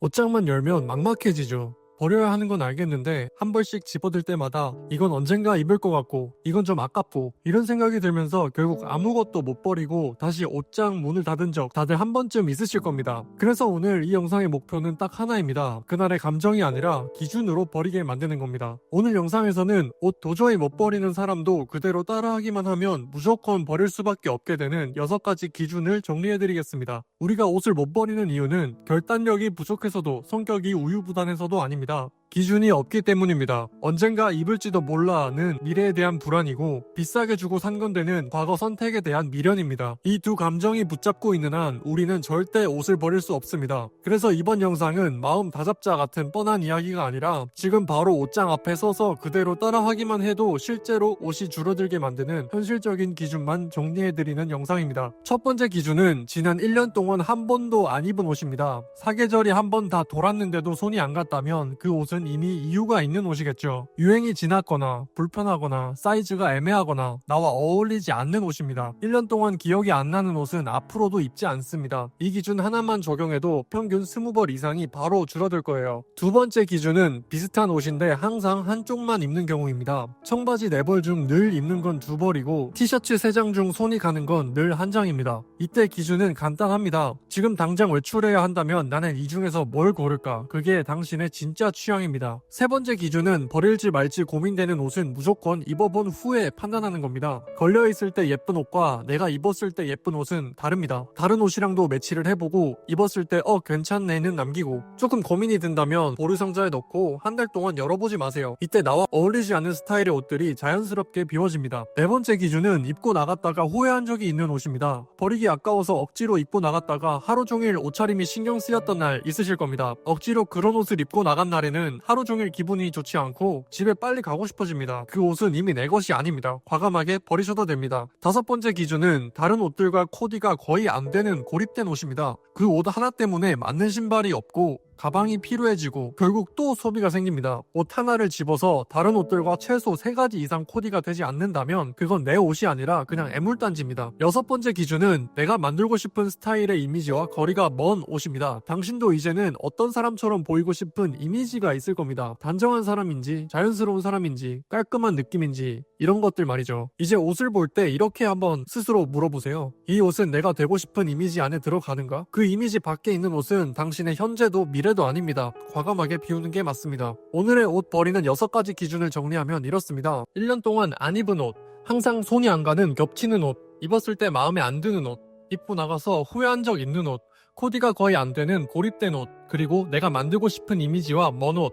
옷장만 열면 막막해지죠. 버려야 하는 건 알겠는데 한 벌씩 집어들 때마다 이건 언젠가 입을 것 같고 이건 좀 아깝고 이런 생각이 들면서 결국 아무것도 못 버리고 다시 옷장 문을 닫은 적 다들 한 번쯤 있으실 겁니다. 그래서 오늘 이 영상의 목표는 딱 하나입니다. 그날의 감정이 아니라 기준으로 버리게 만드는 겁니다. 오늘 영상에서는 옷 도저히 못 버리는 사람도 그대로 따라하기만 하면 무조건 버릴 수밖에 없게 되는 6가지 기준을 정리해드리겠습니다. 우리가 옷을 못 버리는 이유는 결단력이 부족해서도 성격이 우유부단해서도 아닙니다. 기준이 없기 때문입니다. 언젠가 입을지도 몰라는 미래에 대한 불안이고 비싸게 주고 산 건데는 과거 선택에 대한 미련입니다. 이 두 감정이 붙잡고 있는 한 우리는 절대 옷을 버릴 수 없습니다. 그래서 이번 영상은 마음 다잡자 같은 뻔한 이야기가 아니라 지금 바로 옷장 앞에 서서 그대로 따라하기만 해도 실제로 옷이 줄어들게 만드는 현실적인 기준만 정리해드리는 영상입니다. 첫 번째 기준은 지난 1년 동안 한 번도 안 입은 옷입니다. 사계절이 한 번 다 돌았는데도 손이 안 갔다면 그 옷은 이미 이유가 있는 옷이겠죠. 유행이 지났거나 불편하거나 사이즈가 애매하거나 나와 어울리지 않는 옷입니다. 1년 동안 기억이 안 나는 옷은 앞으로도 입지 않습니다. 이 기준 하나만 적용해도 평균 20벌 이상이 바로 줄어들 거예요. 두 번째 기준은 비슷한 옷인데 항상 한쪽만 입는 경우입니다. 청바지 4벌 중 늘 입는 건 2벌이고 티셔츠 3장 중 손이 가는 건 늘 1장입니다. 이때 기준은 간단합니다. 지금 당장 외출해야 한다면 나는 이 중에서 뭘 고를까? 그게 당신의 진짜 취향입니다. 세 번째 기준은 버릴지 말지 고민되는 옷은 무조건 입어본 후에 판단하는 겁니다. 걸려있을 때 예쁜 옷과 내가 입었을 때 예쁜 옷은 다릅니다. 다른 옷이랑도 매치를 해보고 입었을 때 괜찮네는 남기고 조금 고민이 든다면 보류 상자에 넣고 한 달 동안 열어보지 마세요. 이때 나와 어울리지 않는 스타일의 옷들이 자연스럽게 비워집니다. 네 번째 기준은 입고 나갔다가 후회한 적이 있는 옷입니다. 버리기 아까워서 억지로 입고 나갔다가 하루 종일 옷차림이 신경 쓰였던 날 있으실 겁니다. 억지로 그런 옷을 입고 나간 날에는 하루 종일 기분이 좋지 않고 집에 빨리 가고 싶어집니다. 그 옷은 이미 내 것이 아닙니다. 과감하게 버리셔도 됩니다. 다섯 번째 기준은 다른 옷들과 코디가 거의 안 되는 고립된 옷입니다. 그 옷 하나 때문에 맞는 신발이 없고 가방이 필요해지고 결국 또 소비가 생깁니다. 옷 하나를 집어서 다른 옷들과 최소 3가지 이상 코디가 되지 않는다면 그건 내 옷이 아니라 그냥 애물단지입니다. 여섯 번째 기준은 내가 만들고 싶은 스타일의 이미지와 거리가 먼 옷입니다. 당신도 이제는 어떤 사람처럼 보이고 싶은 이미지가 있을 겁니다. 단정한 사람인지 자연스러운 사람인지 깔끔한 느낌인지 이런 것들 말이죠. 이제 옷을 볼 때 이렇게 한번 스스로 물어보세요. 이 옷은 내가 되고 싶은 이미지 안에 들어가는가? 그 이미지 밖에 있는 옷은 당신의 현재도 미래도 아닙니다. 과감하게 비우는 게 맞습니다. 오늘의 옷 버리는 6가지 기준을 정리하면 이렇습니다. 1년 동안 안 입은 옷, 항상 손이 안 가는 겹치는 옷, 입었을 때 마음에 안 드는 옷, 입고 나가서 후회한 적 있는 옷, 코디가 거의 안 되는 고립된 옷, 그리고 내가 만들고 싶은 이미지와 먼 옷.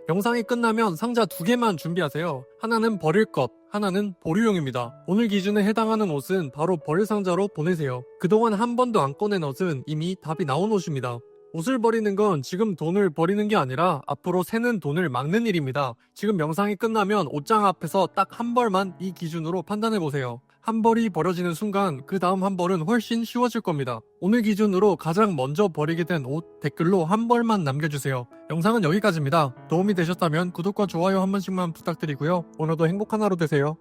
영상이 끝나면 상자 2개만 준비하세요. 하나는 버릴 것, 하나는 보류용입니다. 오늘 기준에 해당하는 옷은 바로 버릴 상자로 보내세요. 그동안 한 번도 안 꺼낸 옷은 이미 답이 나온 옷입니다. 옷을 버리는 건 지금 돈을 버리는 게 아니라 앞으로 새는 돈을 막는 일입니다. 지금 영상이 끝나면 옷장 앞에서 딱 한 벌만 이 기준으로 판단해보세요. 한 벌이 버려지는 순간 그 다음 한 벌은 훨씬 쉬워질 겁니다. 오늘 기준으로 가장 먼저 버리게 된 옷 댓글로 한 벌만 남겨주세요. 영상은 여기까지입니다. 도움이 되셨다면 구독과 좋아요 한 번씩만 부탁드리고요. 오늘도 행복한 하루 되세요.